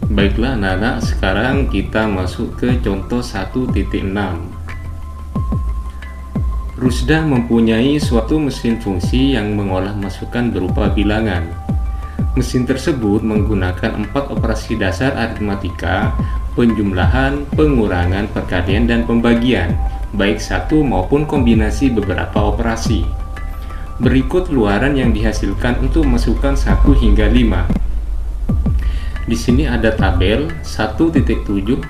Baiklah anak-anak, sekarang kita masuk ke contoh 1.6. Rusdah mempunyai suatu mesin fungsi yang mengolah masukan berupa bilangan. Mesin tersebut menggunakan 4 operasi dasar aritmatika, penjumlahan, pengurangan, perkalian, dan pembagian, baik satu maupun kombinasi beberapa operasi. Berikut luaran yang dihasilkan untuk masukan 1 hingga 5. Di sini ada tabel 1.7,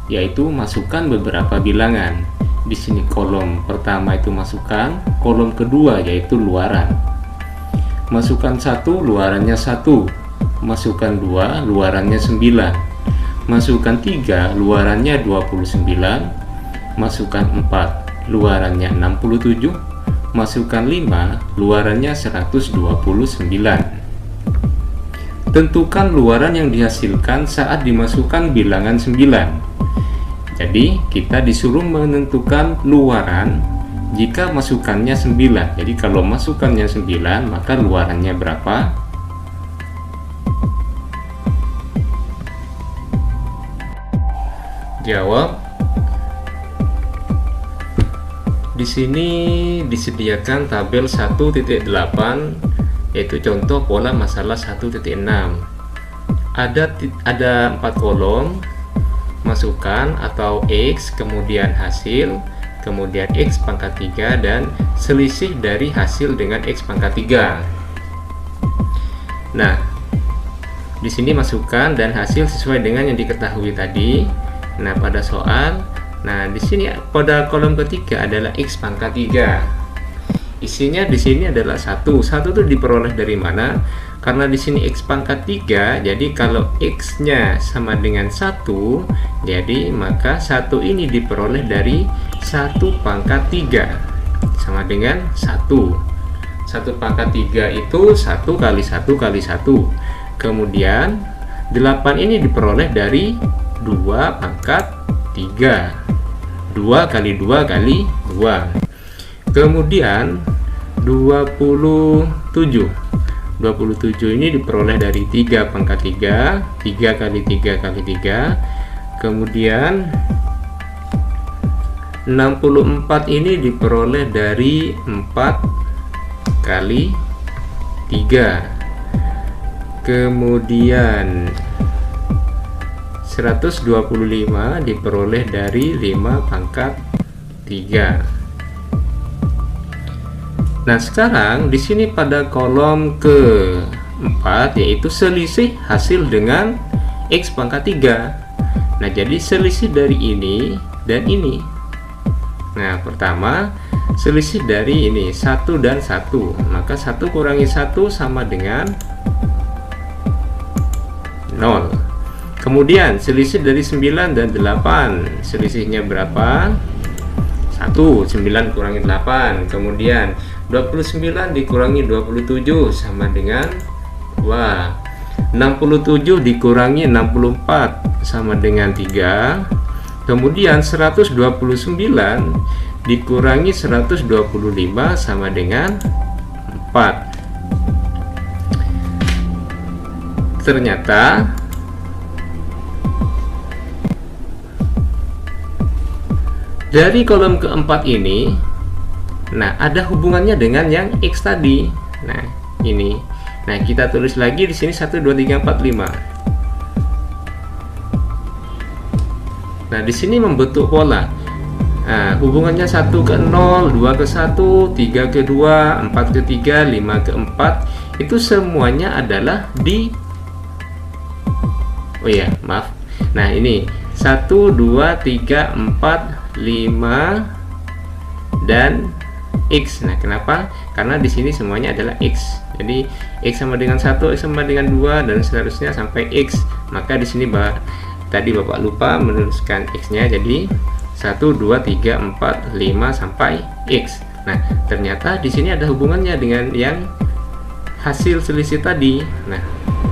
yaitu masukkan beberapa bilangan. Di sini kolom pertama itu masukkan, kolom kedua yaitu luaran. Masukkan 1, luarannya 1. Masukkan 2, luarannya 9. Masukkan 3, luarannya 29. Masukkan 4, luarannya 67. Masukkan 5, luarannya 129. Tentukan luaran yang dihasilkan saat dimasukkan bilangan 9. Jadi kita disuruh menentukan luaran jika masukannya 9. Jadi kalau masukannya 9, maka luarannya berapa? Jawab. Di sini disediakan tabel 1.8, yaitu contoh pola masalah 1.6. Ada 4 kolom, masukan atau X, kemudian hasil, kemudian X pangkat 3, dan selisih dari hasil dengan X pangkat 3. Nah, di sini masukan dan hasil sesuai dengan yang diketahui tadi. Nah, pada soal, di sini pada kolom ketiga adalah X pangkat 3. Isinya di sini adalah 1. 1 itu diperoleh dari mana? Karena di sini X pangkat 3, jadi kalau X-nya sama dengan 1, jadi maka 1 ini diperoleh dari 1 pangkat 3 sama dengan 1. 1 pangkat 3 itu 1 kali 1 kali 1. Kemudian 8 ini diperoleh dari 2 pangkat 3. 2 kali 2 kali 2. Kemudian 27 ini diperoleh dari 3 pangkat 3, 3 kali 3 kali 3. Kemudian 64 ini diperoleh dari 4 kali 3. Kemudian 125 diperoleh dari 5 pangkat 3. Nah, sekarang di sini pada kolom ke-4, yaitu selisih hasil dengan X pangkat 3. Nah, jadi selisih dari ini dan ini. Nah, pertama selisih dari ini 1 dan 1, maka 1 kurangi 1 sama dengan 0. Kemudian selisih dari 9 dan 8, selisihnya berapa? 1. 9 kurangi 8. Kemudian 29 dikurangi 27 sama dengan 2. 67 dikurangi 64 sama dengan 3. Kemudian 129 dikurangi 125 sama dengan 4. Ternyata dari kolom keempat ini, ada hubungannya dengan yang X tadi. Nah, ini. Nah, kita tulis lagi di sini 1 2 3 4 5. Nah, di sini membentuk pola. Nah, hubungannya 1 ke 0, 2 ke 1, 3 ke 2, 4 ke 3, 5 ke 4. Itu semuanya adalah di Nah, ini 1 2 3 4 5 dan X. Nah, kenapa? Karena di sini semuanya adalah X. Jadi X sama dengan 1, X sama dengan 2, dan seterusnya sampai X. Maka di sini tadi Bapak lupa menuliskan X-nya, jadi 1 2 3 4 5 sampai X. Nah, ternyata di sini ada hubungannya dengan yang hasil selisih tadi. Nah,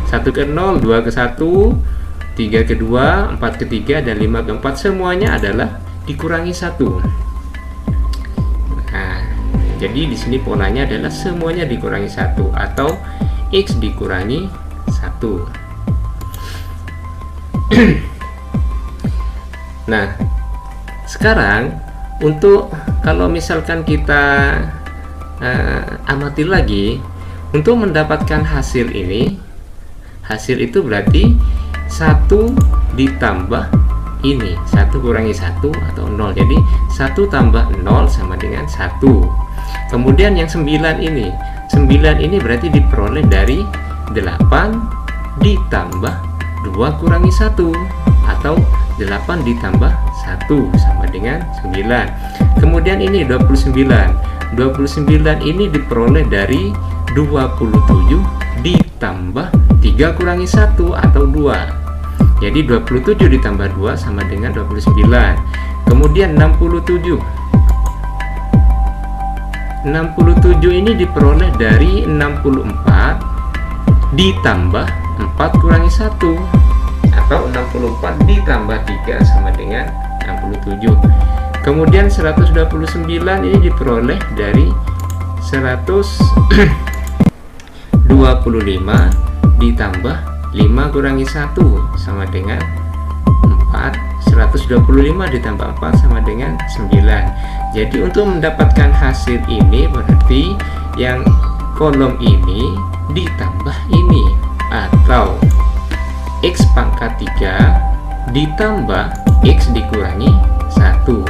1 ke 0, 2 ke 1, 3 ke 2, 4 ke 3, dan 5 ke 4 semuanya adalah dikurangi 1. Nah, jadi di sini polanya adalah semuanya dikurangi 1 atau X dikurangi 1. Nah, sekarang untuk kalau misalkan kita amati lagi, untuk mendapatkan hasil ini, hasil itu berarti 1 ditambah ini, 1 kurangi 1 atau 0. Jadi 1 tambah 0 sama dengan 1. Kemudian yang 9 ini, 9 ini berarti diperoleh dari 8 ditambah 2 kurangi 1 atau 8 ditambah 1 sama dengan 9. Kemudian ini 29. 29 ini diperoleh dari 27 ditambah 3 kurangi 1 atau 2. Jadi 27 ditambah 2 sama dengan 29. Kemudian 67. 67 ini diperoleh dari 64 ditambah 4 kurangi 1 atau 64 ditambah 3 sama dengan 67. Kemudian 129 ini diperoleh dari 125 ditambah 5 kurangi 1 sama dengan 4. 125 ditambah 4 sama dengan 9. Jadi untuk mendapatkan hasil ini berarti yang kolom ini ditambah ini, atau X pangkat 3 ditambah X dikurangi 1.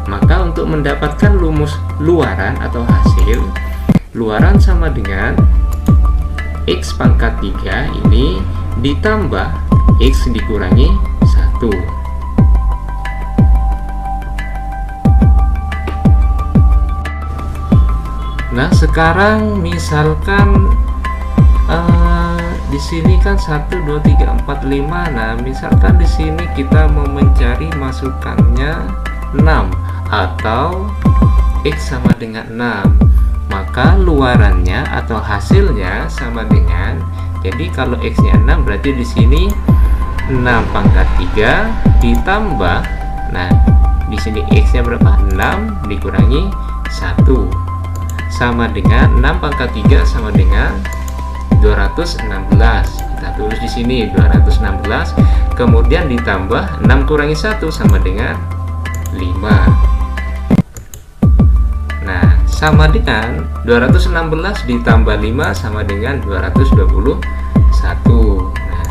Maka untuk mendapatkan luaran atau hasil, luaran sama dengan X pangkat 3 ini ditambah X dikurangi 1. Nah, sekarang misalkan di sini kan 1 2 3 4 5. Nah, misalkan di sini kita mau mencari masukannya 6 atau X sama dengan 6. Maka luarannya atau hasilnya sama dengan, jadi kalau X-nya 6 berarti di sini 6 pangkat 3 ditambah, nah di sini X-nya berapa? 6 dikurangi 1 sama dengan 6 pangkat 3 sama dengan 216. Kita tulis di sini 216, kemudian ditambah 6 kurangi 1 sama dengan 5. Sama dengan 216 ditambah 5 sama dengan 221. Nah,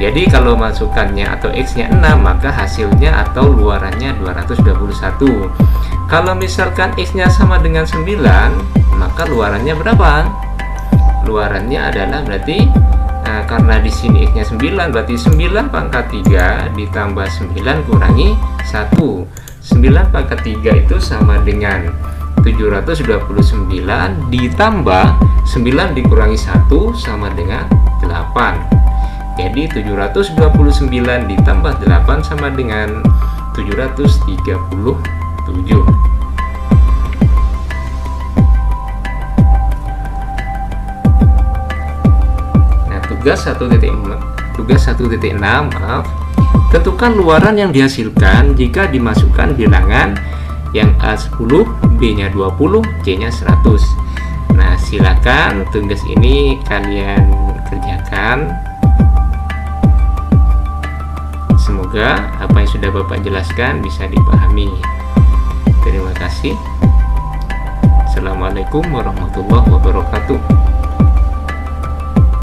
jadi kalau masukannya atau X-nya 6, maka hasilnya atau luarannya 221. Kalau misalkan X-nya sama dengan 9, maka luarannya berapa? Luarannya adalah berarti karena di sini X-nya 9, berarti 9 pangkat 3 ditambah 9 kurangi 1. 9 pangkat 3 itu sama dengan 729 ditambah 9 dikurangi 1 sama dengan 8. Jadi 729 ditambah 8 sama dengan 737. Nah, tugas 1.6, maaf. Tentukan luaran yang dihasilkan jika dimasukkan bilangan yang A 10, B-nya 20, C-nya 100. Nah, silakan tugas ini kalian kerjakan. Semoga apa yang sudah Bapak jelaskan bisa dipahami. Terima kasih. Assalamualaikum warahmatullahi wabarakatuh.